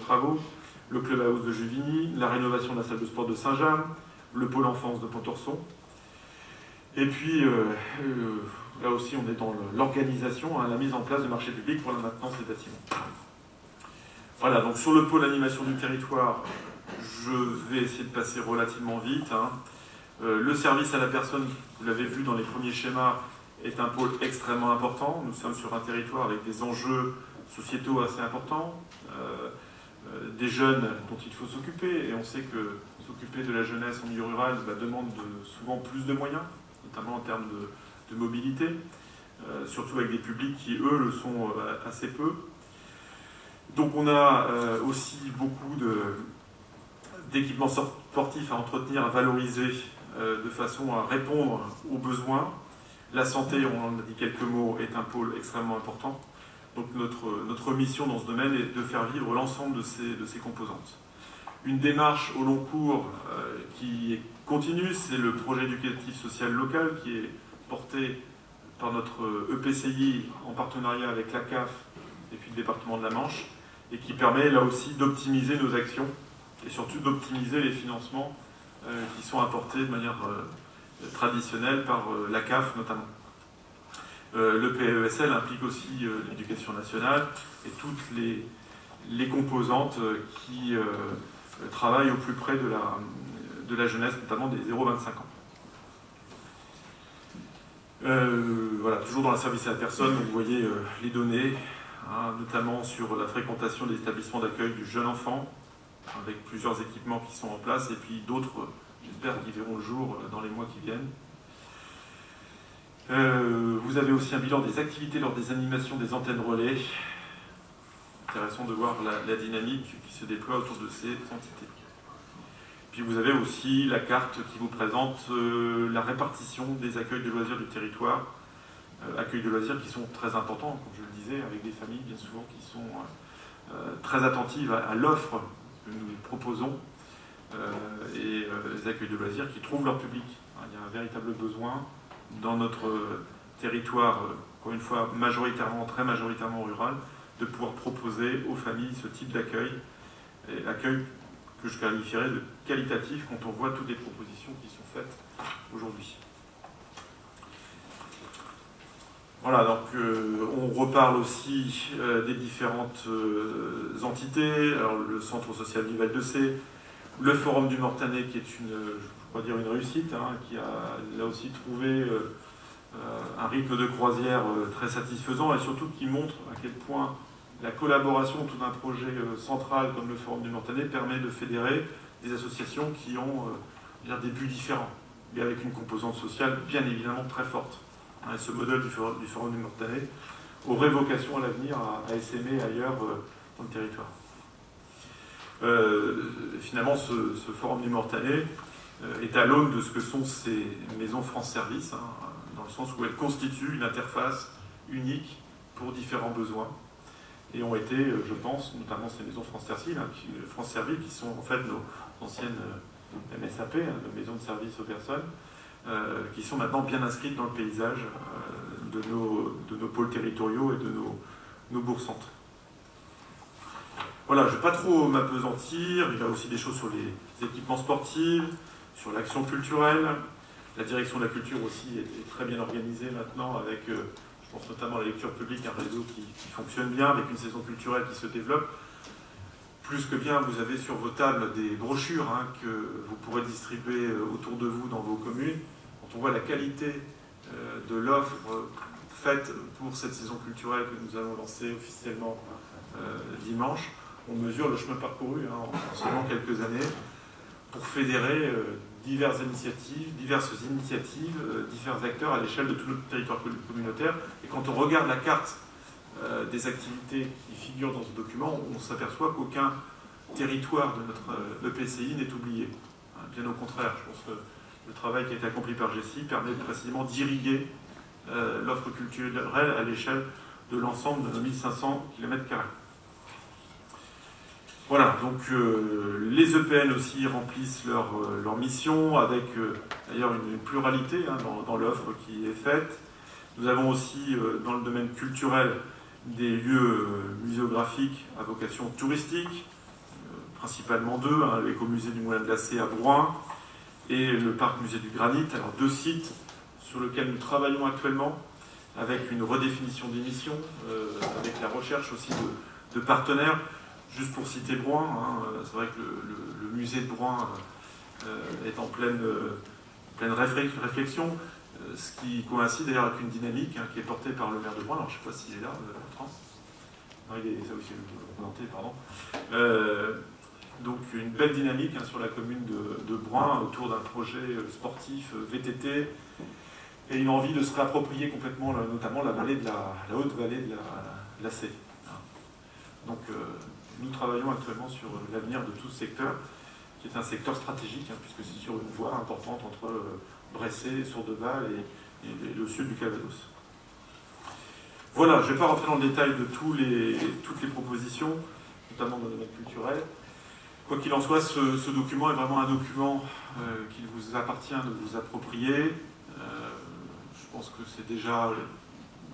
travaux, le club house de Juvigny, la rénovation de la salle de sport de Saint-James, le pôle enfance de Pontorson. Et puis, là aussi, on est dans l'organisation, la mise en place de marchés publics pour la maintenance des bâtiments. Voilà, donc sur le pôle animation du territoire, je vais essayer de passer relativement vite. Le service à la personne, vous l'avez vu dans les premiers schémas, est un pôle extrêmement important. Nous sommes sur un territoire avec des enjeux sociétaux assez importants, des jeunes dont il faut s'occuper, et on sait que s'occuper de la jeunesse en milieu rural demande souvent plus de moyens, notamment en termes de mobilité, surtout avec des publics qui, eux, le sont assez peu. Donc on a aussi beaucoup d'équipements sportifs à entretenir, à valoriser, de façon à répondre aux besoins. La santé, on en a dit quelques mots, est un pôle extrêmement important. Donc notre mission dans ce domaine est de faire vivre l'ensemble de ces composantes. Une démarche au long cours qui est continue, c'est le projet éducatif social local qui est porté par notre EPCI en partenariat avec la CAF et puis le département de la Manche, et qui permet là aussi d'optimiser nos actions et surtout d'optimiser les financements qui sont apportés de manière traditionnelle par la CAF notamment. Le PESL implique aussi l'éducation nationale et toutes les composantes qui travaillent au plus près de la jeunesse, notamment des 0-25 ans. Voilà, toujours dans le service à la personne, vous voyez les données, notamment sur la fréquentation des établissements d'accueil du jeune enfant, avec plusieurs équipements qui sont en place, et puis d'autres, j'espère, qui verront le jour dans les mois qui viennent. Vous avez aussi un bilan des activités lors des animations des antennes relais. Intéressant de voir la dynamique qui se déploie autour de ces entités. Puis vous avez aussi la carte qui vous présente la répartition des accueils de loisirs du territoire. Accueils de loisirs qui sont très importants, comme je le disais, avec des familles bien souvent qui sont très attentives à l'offre que nous proposons, et les accueils de loisirs qui trouvent leur public. Il y a un véritable besoin dans notre territoire, encore une fois, très majoritairement rural, de pouvoir proposer aux familles ce type d'accueil, et accueil que je qualifierais de qualitatif quand on voit toutes les propositions qui sont faites aujourd'hui. Voilà, donc on reparle aussi des différentes entités, alors le Centre social du Val-de-Sée, le Forum du Mortanet qui est une réussite, qui a là aussi trouvé un rythme de croisière très satisfaisant et surtout qui montre à quel point la collaboration autour d'un projet central comme le Forum du Mortanet permet de fédérer des associations qui ont des buts différents, mais avec une composante sociale bien évidemment très forte. Et ce modèle du Forum du Mortanet aurait vocation à l'avenir à essaimer ailleurs dans le territoire. Finalement, ce Forum du Mortanet est à l'aune de ce que sont ces maisons France Service, dans le sens où elles constituent une interface unique pour différents besoins, et ont été, je pense, notamment ces maisons France Service, qui sont en fait nos anciennes MSAP, nos maisons de service aux personnes, qui sont maintenant bien inscrites dans le paysage de nos pôles territoriaux et de nos bourgs-centres. Voilà, je ne vais pas trop m'appesantir, il y a aussi des choses sur les équipements sportifs, sur l'action culturelle. La direction de la culture aussi est très bien organisée maintenant avec, je pense notamment à la lecture publique, un réseau qui fonctionne bien, avec une saison culturelle qui se développe. Plus que bien, vous avez sur vos tables des brochures que vous pourrez distribuer autour de vous dans vos communes. Quand on voit la qualité de l'offre faite pour cette saison culturelle que nous allons lancer officiellement dimanche, on mesure le chemin parcouru en seulement quelques années pour fédérer diverses initiatives, divers acteurs à l'échelle de tout notre territoire communautaire. Et quand on regarde la carte des activités qui figurent dans ce document, on s'aperçoit qu'aucun territoire de notre EPCI n'est oublié. Bien au contraire, je pense que le travail qui a été accompli par Jessie permet précisément d'irriguer l'offre culturelle à l'échelle de l'ensemble de nos 1500 km². Voilà, donc les EPN aussi remplissent leur mission avec d'ailleurs une pluralité dans l'offre qui est faite. Nous avons aussi dans le domaine culturel des lieux muséographiques à vocation touristique, principalement deux, hein, l'écomusée du Moulin de Lacé à Brouin et le parc musée du Granit. Alors deux sites sur lesquels nous travaillons actuellement avec une redéfinition des missions, avec la recherche aussi de partenaires. Juste pour citer Brouin, hein, c'est vrai que le musée de Brouin est en pleine réflexion, ce qui coïncide d'ailleurs avec une dynamique, hein, qui est portée par le maire de Brouin. Alors je ne sais pas s'il est là, France. Non, il est ça aussi, représenté, pardon. Donc une belle dynamique, hein, sur la commune de Brouin autour d'un projet sportif VTT et une envie de se réapproprier complètement notamment la haute vallée de la C. Donc nous travaillons actuellement sur l'avenir de tout ce secteur, qui est un secteur stratégique, hein, puisque c'est sur une voie importante entre Bressé, Sourdeval et le sud du Calvados. Voilà, je ne vais pas rentrer dans le détail de toutes les propositions, notamment dans le domaine culturel. Quoi qu'il en soit, ce document est vraiment un document qu'il vous appartient de vous approprier. Je pense que c'est déjà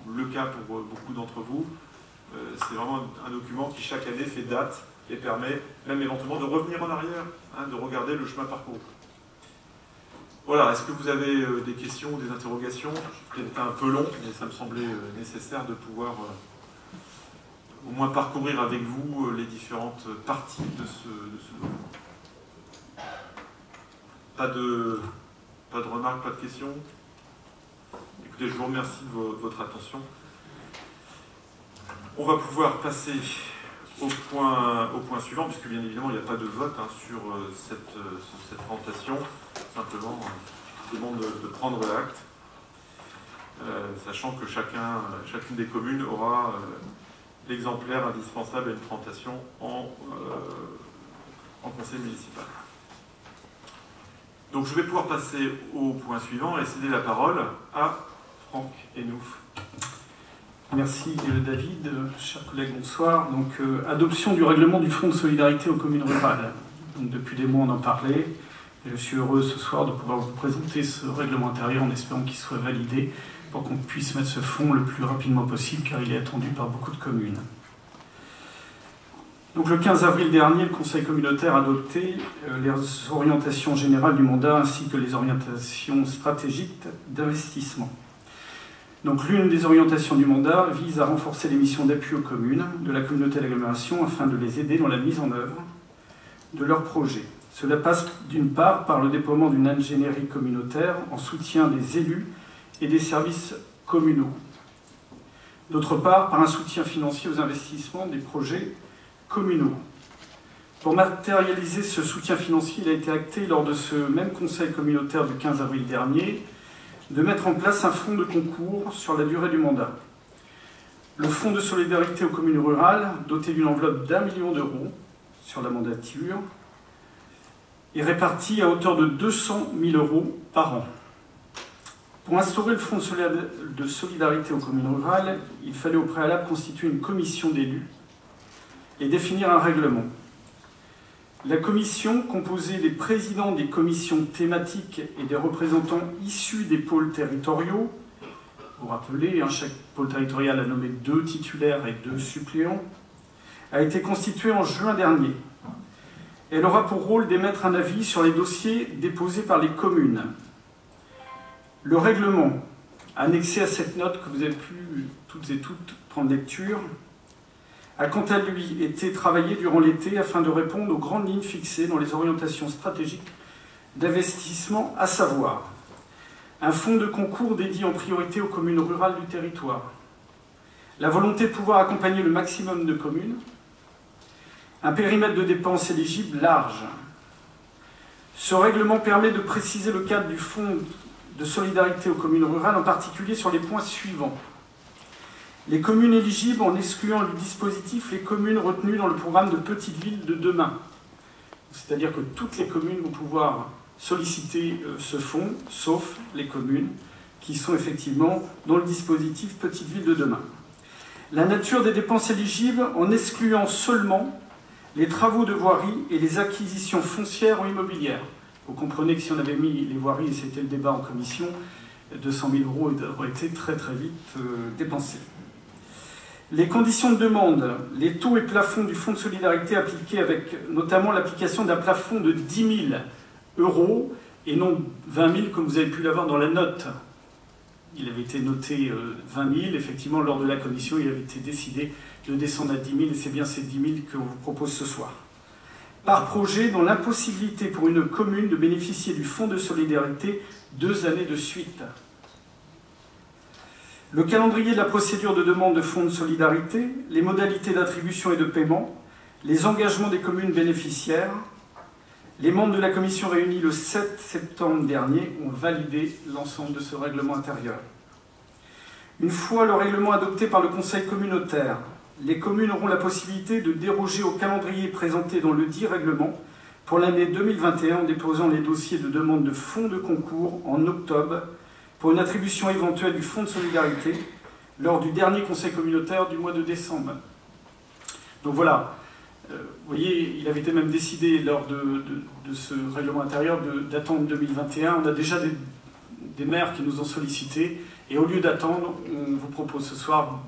le cas pour beaucoup d'entre vous. C'est vraiment un document qui chaque année fait date et permet même éventuellement de revenir en arrière, hein, de regarder le chemin parcouru. Voilà, est-ce que vous avez des questions ou des interrogations? J'ai peut-être un peu long, mais ça me semblait nécessaire de pouvoir au moins parcourir avec vous les différentes parties de ce document. Pas de remarques, pas de questions? Écoutez, je vous remercie de votre attention. On va pouvoir passer au point suivant, puisque bien évidemment il n'y a pas de vote, hein, sur cette présentation. Simplement, je demande de prendre acte, sachant que chacune des communes aura l'exemplaire indispensable à une présentation en conseil municipal. Donc je vais pouvoir passer au point suivant et céder la parole à Franck Enouf. Merci David, chers collègues, bonsoir. Donc, adoption du règlement du Fonds de solidarité aux communes rurales. Donc, depuis des mois on en parlait. Je suis heureux ce soir de pouvoir vous présenter ce règlement intérieur en espérant qu'il soit validé pour qu'on puisse mettre ce fonds le plus rapidement possible car il est attendu par beaucoup de communes. Donc, le 15 avril dernier, le Conseil communautaire a adopté les orientations générales du mandat ainsi que les orientations stratégiques d'investissement. Donc l'une des orientations du mandat vise à renforcer les missions d'appui aux communes de la communauté d'agglomération afin de les aider dans la mise en œuvre de leurs projets. Cela passe d'une part par le déploiement d'une ingénierie communautaire en soutien des élus et des services communaux. D'autre part, par un soutien financier aux investissements des projets communaux. Pour matérialiser ce soutien financier, il a été acté lors de ce même conseil communautaire du 15 avril dernier de mettre en place un fonds de concours sur la durée du mandat. Le fonds de solidarité aux communes rurales, doté d'une enveloppe d'1 million d'euros sur la mandature, est réparti à hauteur de 200 000 euros par an. Pour instaurer le fonds de solidarité aux communes rurales, il fallait au préalable constituer une commission d'élus et définir un règlement. La commission, composée des présidents des commissions thématiques et des représentants issus des pôles territoriaux, vous vous rappelez, hein, chaque pôle territorial a nommé 2 titulaires et 2 suppléants, a été constituée en juin dernier. Elle aura pour rôle d'émettre un avis sur les dossiers déposés par les communes. Le règlement, annexé à cette note que vous avez pu toutes et toutes prendre lecture, a quant à lui été travaillé durant l'été afin de répondre aux grandes lignes fixées dans les orientations stratégiques d'investissement, à savoir un fonds de concours dédié en priorité aux communes rurales du territoire, la volonté de pouvoir accompagner le maximum de communes, un périmètre de dépenses éligible large. Ce règlement permet de préciser le cadre du fonds de solidarité aux communes rurales, en particulier sur les points suivants. Les communes éligibles en excluant du dispositif les communes retenues dans le programme de Petites Villes de demain. C'est-à-dire que toutes les communes vont pouvoir solliciter ce fonds, sauf les communes qui sont effectivement dans le dispositif Petites Villes de demain. La nature des dépenses éligibles en excluant seulement les travaux de voirie et les acquisitions foncières ou immobilières. Vous comprenez que si on avait mis les voiries, et c'était le débat en commission, 200 000 euros auraient été très très vite dépensés. Les conditions de demande, les taux et plafonds du Fonds de solidarité appliqués avec notamment l'application d'un plafond de 10 000 € et non 20 000 comme vous avez pu l'avoir dans la note. Il avait été noté 20 000, effectivement lors de la commission il avait été décidé de descendre à 10 000 et c'est bien ces 10 000 que l'on vous propose ce soir. Par projet, dans l'impossibilité pour une commune de bénéficier du Fonds de solidarité 2 années de suite. Le calendrier de la procédure de demande de fonds de solidarité, les modalités d'attribution et de paiement, les engagements des communes bénéficiaires. Les membres de la commission réunis le 7 septembre dernier ont validé l'ensemble de ce règlement intérieur. Une fois le règlement adopté par le conseil communautaire, les communes auront la possibilité de déroger au calendrier présenté dans le dit règlement pour l'année 2021 en déposant les dossiers de demande de fonds de concours en octobre pour une attribution éventuelle du Fonds de solidarité lors du dernier conseil communautaire du mois de décembre. Donc voilà, vous voyez, il avait été même décidé lors de ce règlement intérieur d'attendre 2021. On a déjà des maires qui nous ont sollicité et au lieu d'attendre, on vous propose ce soir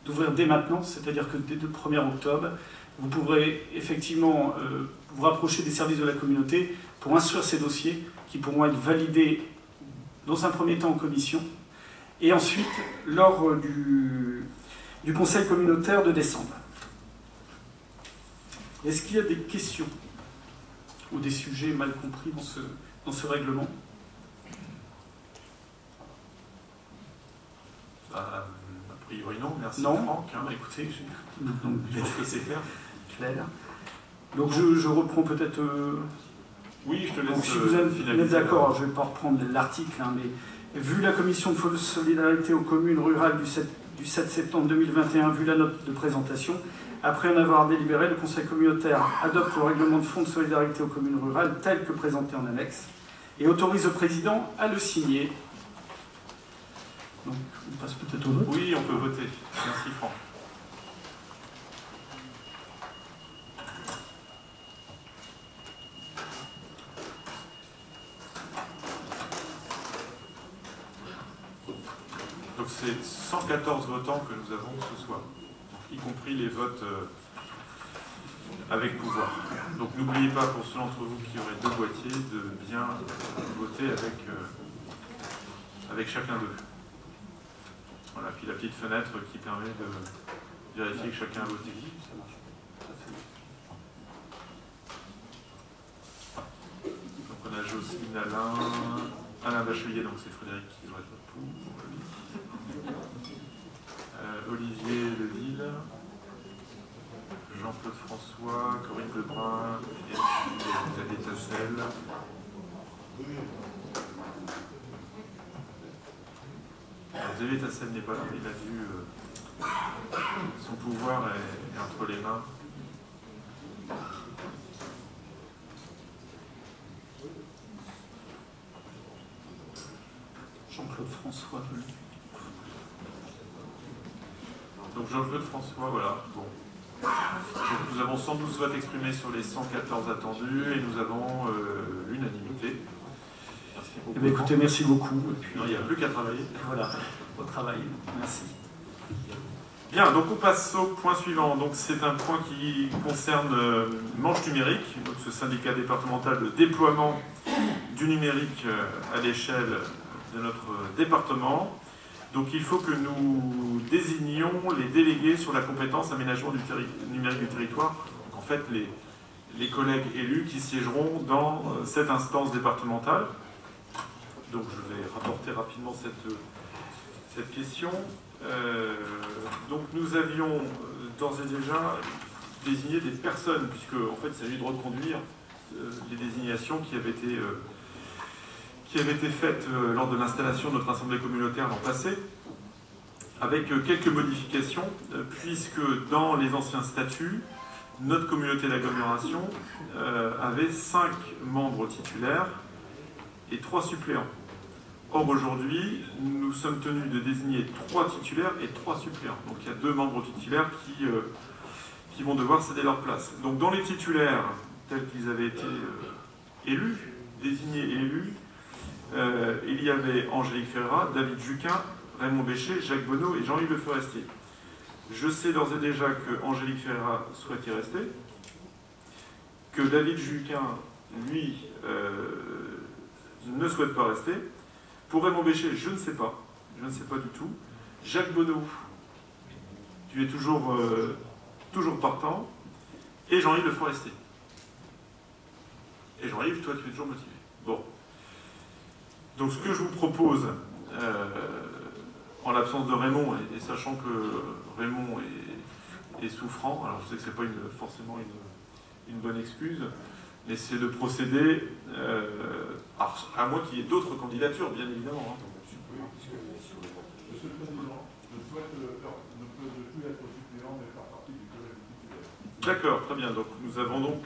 d'ouvrir dès maintenant, c'est-à-dire que dès le 1er octobre, vous pourrez effectivement vous rapprocher des services de la communauté pour instruire ces dossiers qui pourront être validés dans un premier temps en commission, et ensuite lors du conseil communautaire de décembre. Est-ce qu'il y a des questions ou des sujets mal compris dans ce règlement? A priori non, merci non. Franck. Écoutez, je pense que c'est clair. Donc je reprends peut-être... Oui, je te laisse. Donc, si vous êtes d'accord, je ne vais pas reprendre l'article, mais vu la commission de solidarité aux communes rurales du 7 septembre 2021, vu la note de présentation, après en avoir délibéré, le conseil communautaire adopte le règlement de fonds de solidarité aux communes rurales tel que présenté en annexe et autorise le président à le signer. Donc, on passe peut-être au vote. Oui, on peut voter. Merci Franck. Donc c'est 114 votants que nous avons ce soir, y compris les votes avec pouvoir. Donc n'oubliez pas, pour ceux d'entre vous qui auraient 2 boîtiers, de bien voter avec chacun d'eux. Voilà, puis la petite fenêtre qui permet de vérifier que chacun a voté. Donc on a Jocelyne, Alain Bachelier, donc c'est Frédéric qui doit être pour. Olivier Leville, Jean-Claude François, Corinne Lebrun, et puis Xavier Tassel. Xavier Tassel n'est pas là, il a vu son pouvoir est entre les mains. Jean-Claude François. Donc Jean-Claude François, voilà. Bon. Donc, nous avons 112 votes exprimés sur les 114 attendus et nous avons l'unanimité. Merci beaucoup. Eh bien, écoutez, merci beaucoup. Et puis, non, il n'y a plus qu'à travailler. Voilà, au travail. Merci. Bien, donc on passe au point suivant. Donc c'est un point qui concerne Manche Numérique, donc ce syndicat départemental de déploiement du numérique à l'échelle de notre département. Donc il faut que nous désignions les délégués sur la compétence aménagement du numérique du territoire. Donc, en fait, les collègues élus qui siégeront dans cette instance départementale. Donc je vais rapporter rapidement cette question. Donc nous avions d'ores et déjà désigné des personnes, puisque en fait il s'agit de reconduire les désignations qui avaient été faites lors de l'installation de notre assemblée communautaire l'an passé, avec quelques modifications, puisque dans les anciens statuts, notre communauté d'agglomération avait 5 membres titulaires et 3 suppléants. Or aujourd'hui, nous sommes tenus de désigner 3 titulaires et 3 suppléants. Donc il y a 2 membres titulaires qui vont devoir céder leur place. Donc dans les titulaires tels qu'ils avaient été élus, désignés et élus, il y avait Angélique Ferrat, David Juquin, Raymond Bécher, Jacques Bonneau et Jean-Yves Le Forestier. Je sais d'ores et déjà que Angélique Ferreira souhaite y rester, que David Juquin, lui, ne souhaite pas rester. Pour Raymond Béchet, je ne sais pas du tout. Jacques Bonneau, tu es toujours partant. Et Jean-Yves Le Forestier. Et Jean-Yves, toi, tu es toujours motivé. Bon. Donc, ce que je vous propose, en l'absence de Raymond, et sachant que Raymond est souffrant, alors je sais que ce n'est pas forcément une bonne excuse, mais c'est de procéder, à moins qu'il y ait d'autres candidatures, bien évidemment. Hein. D'accord, très bien. Donc nous avons donc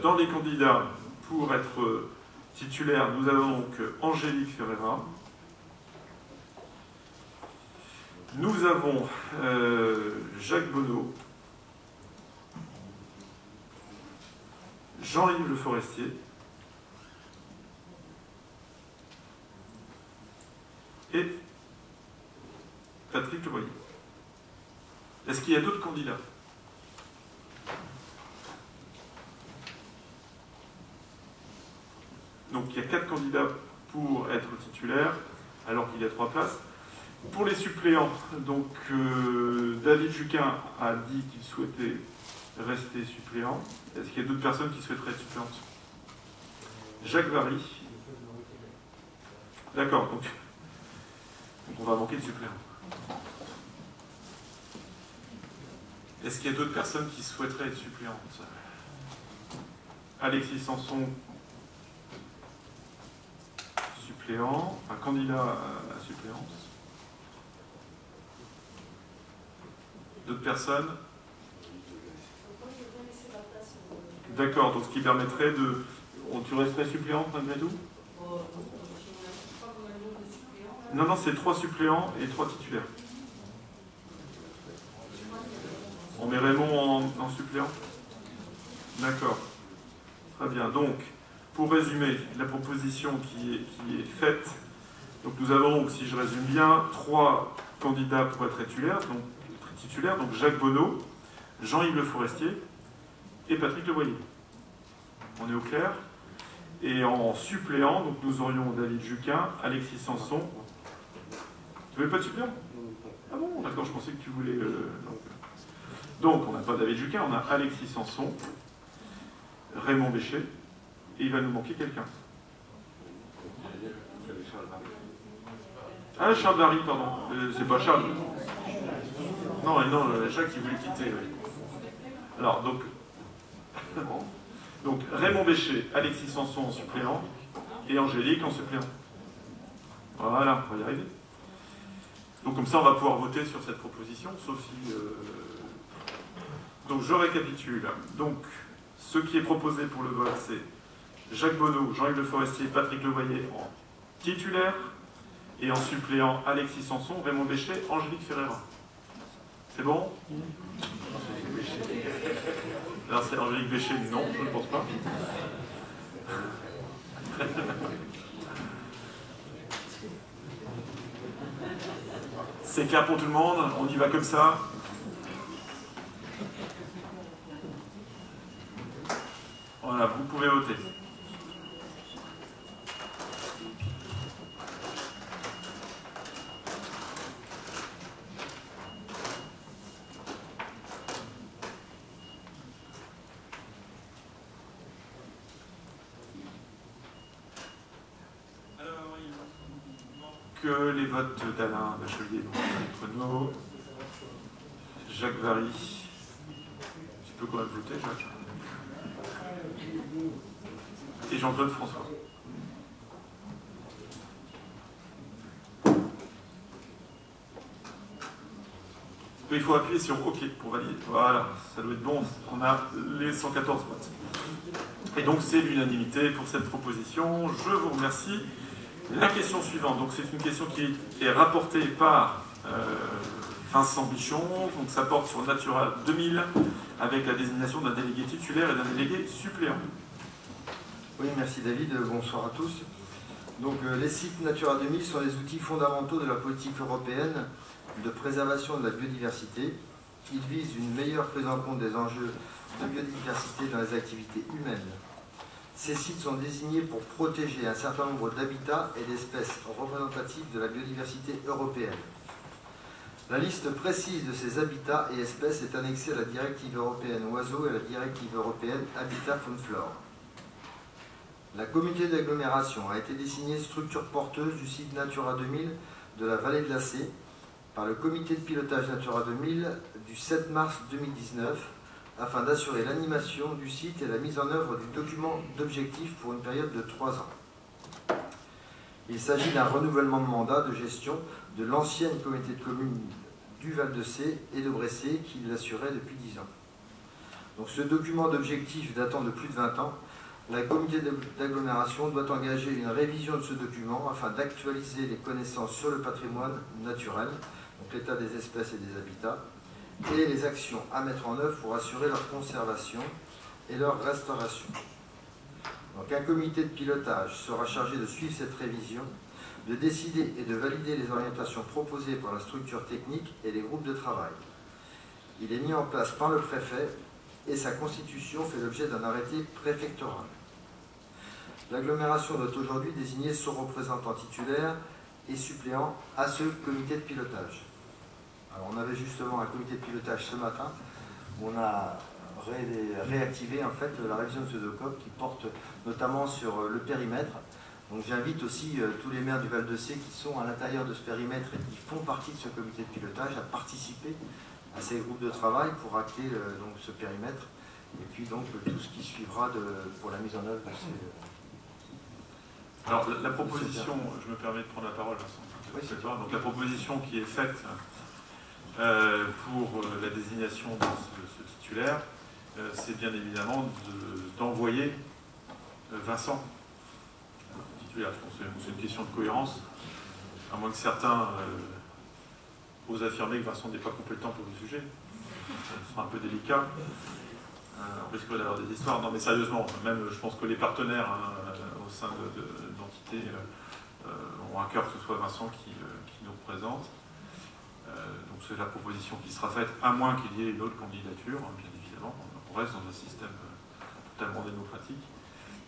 dans les candidats pour être titulaire, nous avons donc Angélique Ferreira. Nous avons Jacques Bonneau, Jean-Yves Le Forestier, et Patrick Levoyer. Est-ce qu'il y a d'autres candidats ? Donc il y a 4 candidats pour être titulaire, alors qu'il y a 3 places. Pour les suppléants, donc David Juquin a dit qu'il souhaitait rester suppléant. Est-ce qu'il y a d'autres personnes qui souhaiteraient être suppléantes ? Jacques Vary. D'accord, donc on va manquer de suppléants. Est-ce qu'il y a d'autres personnes qui souhaiteraient être suppléantes ? Alexis Sanson, suppléant, un candidat à suppléance. D'autres personnes ? D'accord, donc ce qui permettrait de... Tu resterais suppléante malgré tout ? Non, non, c'est 3 suppléants et 3 titulaires. On met Raymond en suppléant ? D'accord. Très bien. Donc, pour résumer, la proposition qui est faite, donc nous avons, donc, si je résume bien, 3 candidats pour être titulaires, donc Jacques Bonneau, Jean-Yves Le Forestier et Patrick Levoyer. On est au clair ? Et en suppléant, donc nous aurions David Juquin, Alexis Sanson. Tu veux pas de suppléant ? Ah bon, d'accord, je pensais que tu voulais... Donc, on n'a pas David Juquin, on a Alexis Sanson, Raymond Béchet, et il va nous manquer quelqu'un. Ah, Charles Vary, pardon. C'est pas Charles. Non, Jacques qui voulait quitter. Oui. Alors, donc Raymond Béchet, Alexis Sanson en suppléant, et Angélique en suppléant. Voilà, on va y arriver. Donc comme ça, on va pouvoir voter sur cette proposition, sauf si... Donc je récapitule. Donc, ce qui est proposé pour le vote, c'est Jacques Bonneau, Jean-Yves Le Forestier, Patrick Levoyer en titulaire, et en suppléant Alexis Sanson, Raymond Béchet, Angélique Ferreira. C'est bon ? Alors c'est Angélique Béchet, non, je ne pense pas. C'est clair pour tout le monde, on y va comme ça. Voilà, vous pouvez voter. Que les votes d'Alain Bachelier, Renaud, Jacques Vary. Tu peux quand même voter, Jacques. Et Jean-Claude François. Il faut appuyer sur OK pour valider. Voilà, ça doit être bon. On a les 114 votes. Et donc c'est l'unanimité pour cette proposition. Je vous remercie. La question suivante, donc c'est une question qui est rapportée par Vincent Bichon, donc ça porte sur Natura 2000 avec la désignation d'un délégué titulaire et d'un délégué suppléant. Oui, merci David, bonsoir à tous. Donc les sites Natura 2000 sont des outils fondamentaux de la politique européenne de préservation de la biodiversité. Il vise une meilleure prise en compte des enjeux de biodiversité dans les activités humaines. Ces sites sont désignés pour protéger un certain nombre d'habitats et d'espèces représentatives de la biodiversité européenne. La liste précise de ces habitats et espèces est annexée à la directive européenne oiseaux et à la directive européenne Habitat Faune Flore. La communauté d'agglomération a été désignée structure porteuse du site Natura 2000 de la vallée de la Cé par le comité de pilotage Natura 2000 du 7 mars 2019 afin d'assurer l'animation du site et la mise en œuvre du document d'objectifs pour une période de 3 ans. Il s'agit d'un renouvellement de mandat de gestion de l'ancienne communauté de communes du Val-de-Cé et de Brécé qui l'assurait depuis 10 ans. Donc ce document d'objectifs datant de plus de 20 ans, la communauté d'agglomération doit engager une révision de ce document afin d'actualiser les connaissances sur le patrimoine naturel, donc l'état des espèces et des habitats, et les actions à mettre en œuvre pour assurer leur conservation et leur restauration. Donc un comité de pilotage sera chargé de suivre cette révision, de décider et de valider les orientations proposées par la structure technique et les groupes de travail. Il est mis en place par le préfet et sa constitution fait l'objet d'un arrêté préfectoral. L'agglomération doit aujourd'hui désigner son représentant titulaire et suppléant à ce comité de pilotage. Alors on avait justement un comité de pilotage ce matin où on a réactivé en fait la révision de ce document qui porte notamment sur le périmètre. Donc j'invite aussi tous les maires du Val-de-Cé qui sont à l'intérieur de ce périmètre et qui font partie de ce comité de pilotage à participer à ces groupes de travail pour acter donc, ce périmètre et puis donc tout ce qui suivra pour la mise en œuvre de ces... Alors la proposition, je me permets de prendre la parole, Vincent. Oui, donc la proposition qui est faite pour la désignation de ce titulaire, c'est bien évidemment d'envoyer Vincent titulaire. Je pense que c'est une question de cohérence, à moins que certains osent affirmer que Vincent n'est pas compétent pour le sujet. Ce sera un peu délicat. On risque d'avoir des histoires. Non mais sérieusement, même je pense que les partenaires au sein de l'entité ont à cœur que ce soit Vincent qui nous représente. Donc c'est la proposition qui sera faite, à moins qu'il y ait une autre candidature, hein, bien évidemment. On reste dans un système totalement démocratique.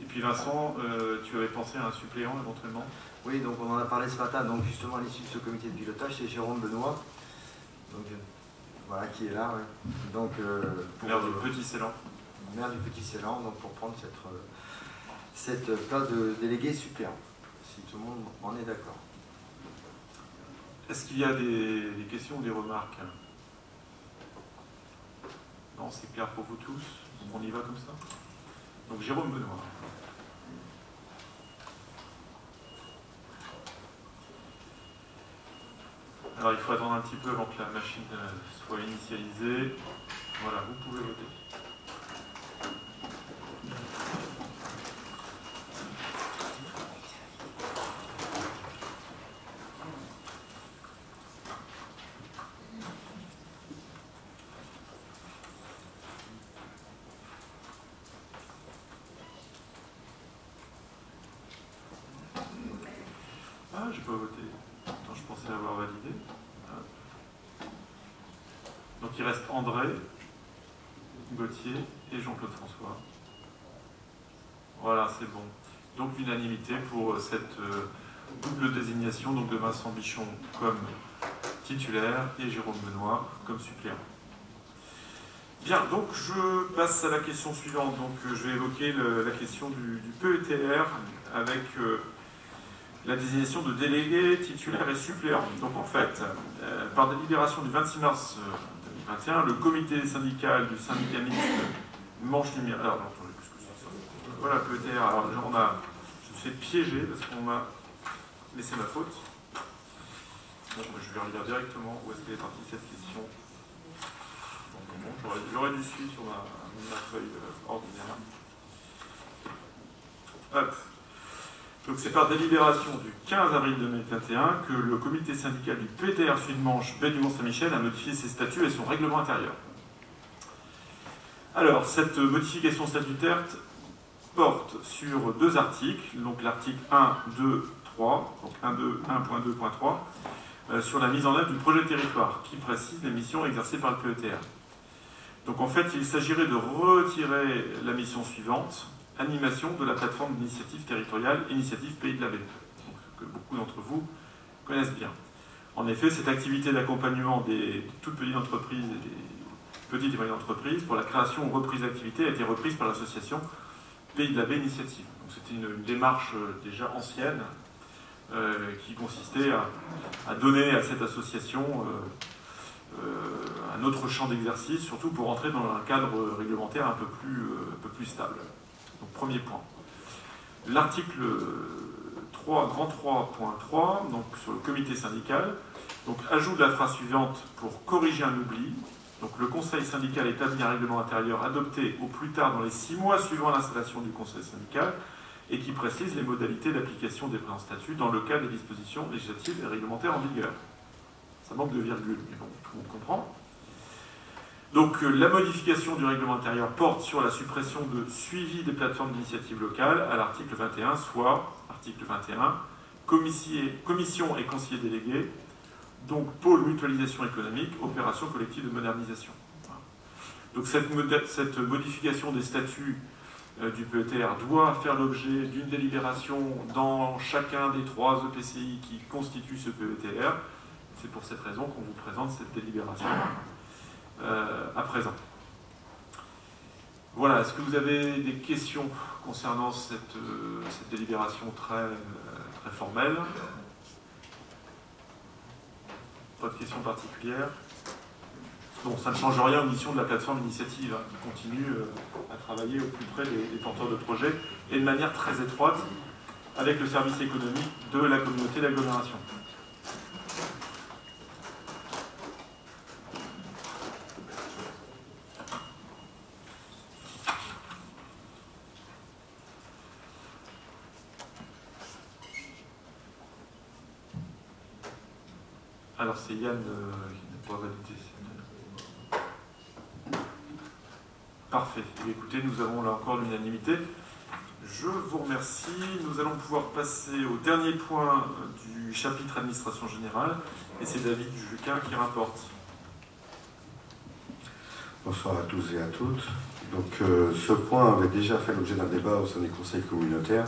Et puis Vincent, tu avais pensé à un suppléant éventuellement? Oui, donc on en a parlé ce matin, donc justement à l'issue de ce comité de pilotage, c'est Jérôme Benoît, donc, voilà, qui est là. Ouais. Donc, maire du Petit Ceylan. Maire du Petit Ceylan, donc pour prendre cette place de délégué suppléant, si tout le monde en est d'accord. Est-ce qu'il y a des questions ou des remarques? Non, c'est clair pour vous tous? On y va comme ça? Donc Jérôme Benoît. Alors il faut attendre un petit peu avant que la machine soit initialisée. Voilà, vous pouvez voter. Ah, j'ai pas voté. Attends, je pensais l'avoir validé. Donc il reste André, Gauthier et Jean-Claude François. Voilà, c'est bon. Donc l'unanimité pour cette double désignation donc de Vincent Bichon comme titulaire et Jérôme Benoît comme suppléant. Bien, donc je passe à la question suivante. Donc je vais évoquer la question du PETR avec la désignation de délégués, titulaires et suppléants. Donc en fait, par délibération du 26 mars 2021, le comité syndical du syndicat mixte Manche Numérique. Alors, attendez, qu'est-ce que c'est ça? Voilà, PETR. Alors, je me suis fait piéger parce qu'on m'a laissé ma faute. Bon, je vais relire directement où est-ce qu'elle est partie cette question. Bon, j'aurais dû suivre sur ma feuille ordinaire. Hop. Donc c'est par délibération du 15 avril 2021 que le comité syndical du PETR Sud-Manche Baie du Mont-Saint-Michel a modifié ses statuts et son règlement intérieur. Alors, cette modification statutaire porte sur deux articles, donc l'article 1, 2, 3, donc 1.2.3, sur la mise en œuvre du projet de territoire, qui précise les missions exercées par le PETR. Donc en fait, il s'agirait de retirer la mission suivante, animation de la plateforme d'initiative territoriale, Initiative Pays de la Baie, que beaucoup d'entre vous connaissent bien. En effet, cette activité d'accompagnement des toutes petites entreprises et des petites et moyennes entreprises pour la création ou reprise d'activité a été reprise par l'association Pays de la Baie Initiative. Donc c'était une démarche déjà ancienne qui consistait à donner à cette association un autre champ d'exercice, surtout pour entrer dans un cadre réglementaire un peu plus stable. Donc premier point. L'article 3, grand 3.3, donc sur le comité syndical, donc ajoute la phrase suivante pour corriger un oubli. Donc le conseil syndical établit un règlement intérieur adopté au plus tard dans les 6 mois suivant l'installation du conseil syndical et qui précise les modalités d'application des présents statuts dans le cadre des dispositions législatives et réglementaires en vigueur. Ça manque de virgule, mais bon, tout le monde comprend. Donc la modification du règlement intérieur porte sur la suppression de suivi des plateformes d'initiative locale à l'article 21, soit, article 21, commission et conseiller délégué, donc pôle mutualisation économique, opération collective de modernisation. Donc cette modification des statuts du PETR doit faire l'objet d'une délibération dans chacun des 3 EPCI qui constituent ce PETR. C'est pour cette raison qu'on vous présente cette délibération à présent. Voilà, est-ce que vous avez des questions concernant cette délibération très formelle? Pas de questions particulières? Bon, ça ne change rien aux missions de la plateforme initiative, qui continue à travailler au plus près des porteurs de projets et de manière très étroite avec le service économique de la communauté d'agglomération. Alors c'est Yann qui n'a pas validé. Parfait. Écoutez, nous avons là encore l'unanimité. Je vous remercie. Nous allons pouvoir passer au dernier point du chapitre administration générale. Et c'est David Juquin qui rapporte. Bonsoir à tous et à toutes. Donc ce point avait déjà fait l'objet d'un débat au sein du conseil communautaire.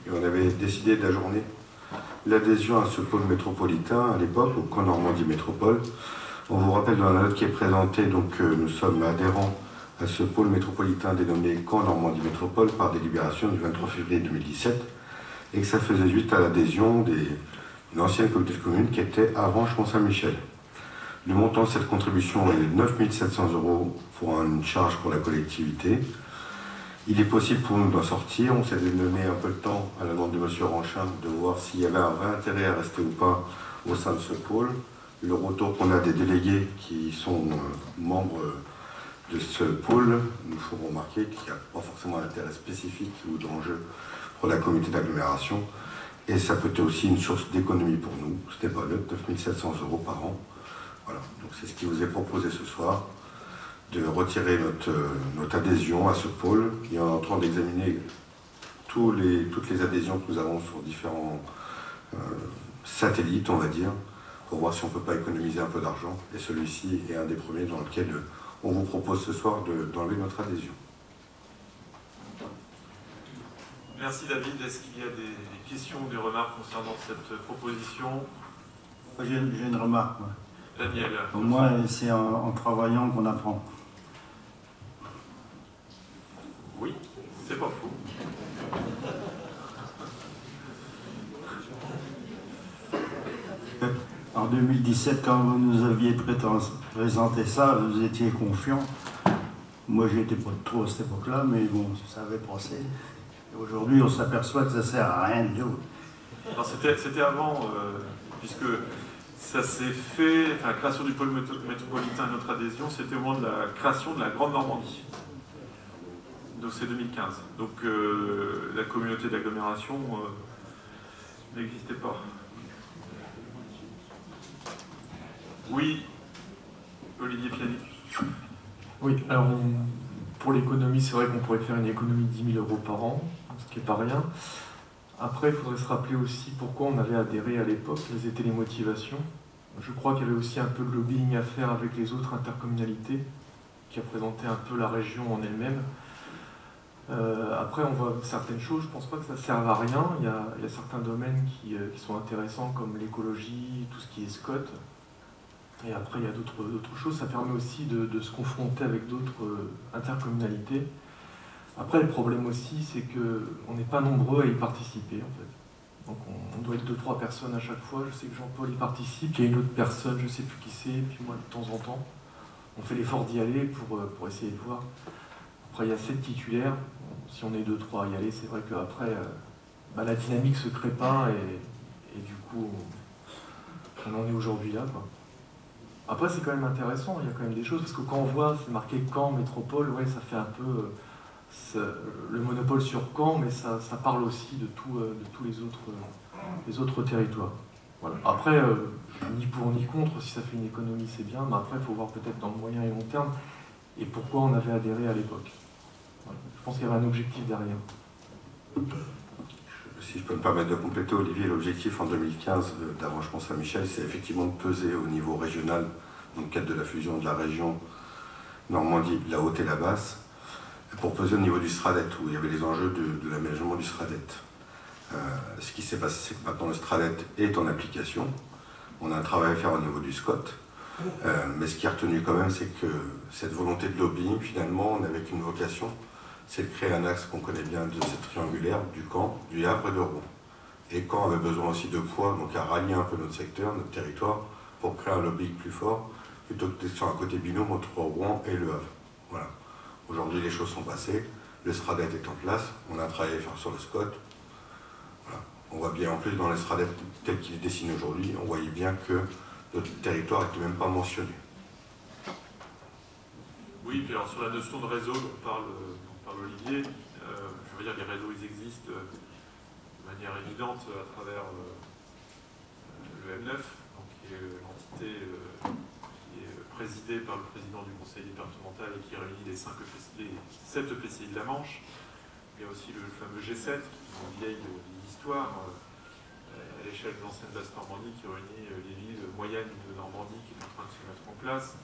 Et on avait décidé d'ajourner l'adhésion à ce pôle métropolitain à l'époque, au Camp Normandie Métropole. On vous rappelle dans la note qui est présentée, donc nous sommes adhérents à ce pôle métropolitain dénommé Camp Normandie Métropole par délibération du 23 février 2017 et que ça faisait suite à l'adhésion d'une ancienne communauté de communes qui était Avranches-Mont-Saint-Michel. Le montant de cette contribution est de 9 700 € pour une charge pour la collectivité. Il est possible pour nous d'en sortir. On s'est donné un peu de temps à la demande de M. Ranchin de voir s'il y avait un vrai intérêt à rester ou pas au sein de ce pôle. Le retour qu'on a des délégués qui sont membres de ce pôle nous feront remarquer qu'il n'y a pas forcément d'intérêt spécifique ou d'enjeu pour la communauté d'agglomération. Et ça peut être aussi une source d'économie pour nous. Ce n'est pas neutre, 9 700 € par an. Voilà, donc c'est ce qui vous est proposé ce soir, de retirer notre adhésion à ce pôle. Et on est en train d'examiner toutes les adhésions que nous avons sur différents satellites, on va dire, pour voir si on ne peut pas économiser un peu d'argent. Et celui-ci est un des premiers dans lequel on vous propose ce soir d'enlever notre adhésion. Merci David. Est-ce qu'il y a des questions ou des remarques concernant cette proposition? J'ai une remarque. Moi. Daniel. Pour moi, c'est en travaillant qu'on apprend. Oui, c'est pas faux. En 2017, quand vous nous aviez présenté ça, vous étiez confiant. Moi, j'étais pas trop à cette époque-là, mais bon, ça avait passé. Aujourd'hui, on s'aperçoit que ça sert à rien du tout. C'était avant, puisque ça s'est fait, enfin, la création du pôle métropolitain et notre adhésion, c'était au moment de la création de la Grande Normandie. Donc c'est 2015. Donc la communauté d'agglomération n'existait pas. Oui, Olivier Piani. Oui, alors pour l'économie, c'est vrai qu'on pourrait faire une économie de 10 000 € par an, ce qui n'est pas rien. Après, il faudrait se rappeler aussi pourquoi on avait adhéré à l'époque, quelles étaient les motivations. Je crois qu'il y avait aussi un peu de lobbying à faire avec les autres intercommunalités, qui représentaient un peu la région en elle-même. Après, on voit certaines choses, je ne pense pas que ça serve à rien. Il y a certains domaines qui sont intéressants, comme l'écologie, tout ce qui est SCOT. Et après, il y a d'autres choses. Ça permet aussi de se confronter avec d'autres intercommunalités. Après, le problème aussi, c'est qu'on n'est pas nombreux à y participer, en fait. Donc on doit être 2-3 personnes à chaque fois. Je sais que Jean-Paul y participe, il y a une autre personne, je ne sais plus qui c'est, puis moi de temps en temps. On fait l'effort d'y aller pour essayer de voir. Après il y a 7 titulaires, si on est 2-3 à y aller, c'est vrai qu'après la dynamique ne se crée pas et du coup on en est aujourd'hui là, quoi. Après c'est quand même intéressant, il y a quand même des choses, parce que quand on voit, c'est marqué Caen, métropole, ouais, ça fait un peu le monopole sur Caen, mais ça parle aussi de tous les autres territoires. Voilà. Après, ni pour ni contre, si ça fait une économie, c'est bien, mais après, il faut voir peut-être dans le moyen et long terme, et pourquoi on avait adhéré à l'époque. Voilà. Je pense qu'il y avait un objectif derrière. Si je peux me permettre de compléter, Olivier, l'objectif en 2015 d'Arrangement Saint-Michel, c'est effectivement de peser au niveau régional, dans le cadre de la fusion de la région Normandie, la Haute et la Basse, pour peser au niveau du STRADET, où il y avait les enjeux de l'aménagement du STRADET. Ce qui s'est passé, c'est que maintenant le STRADET est en application. On a un travail à faire au niveau du SCOT. Mais ce qui est retenu quand même, c'est que cette volonté de lobbying, finalement, on n'avait qu'une vocation, c'est de créer un axe qu'on connaît bien de cette triangulaire du Caen, du Havre et de Rouen. Et Caen avait besoin aussi de poids, donc à rallier un peu notre secteur, notre territoire, pour créer un lobbying plus fort, plutôt que d'être sur un côté binôme entre Rouen et Le Havre. Voilà. Aujourd'hui, les choses sont passées, le STRADET est en place, on a travaillé à faire sur le SCOT. Voilà. On voit bien, en plus, dans le STRADET tel qu'il est dessiné aujourd'hui, on voyait bien que notre territoire n'était même pas mentionné. Oui, puis alors sur la notion de réseau dont parle Olivier, je veux dire, les réseaux, ils existent de manière évidente à travers le M9, donc, qui est l'entité qui est présidée par le président du conseil départemental et qui réunit les 7 EPCI de la Manche. Il y a aussi le fameux G7, qui est une vieille histoire à l'échelle de l'ancienne Basse-Normandie, qui réunit les villes moyennes de Normandie qui est en train de se mettre en place.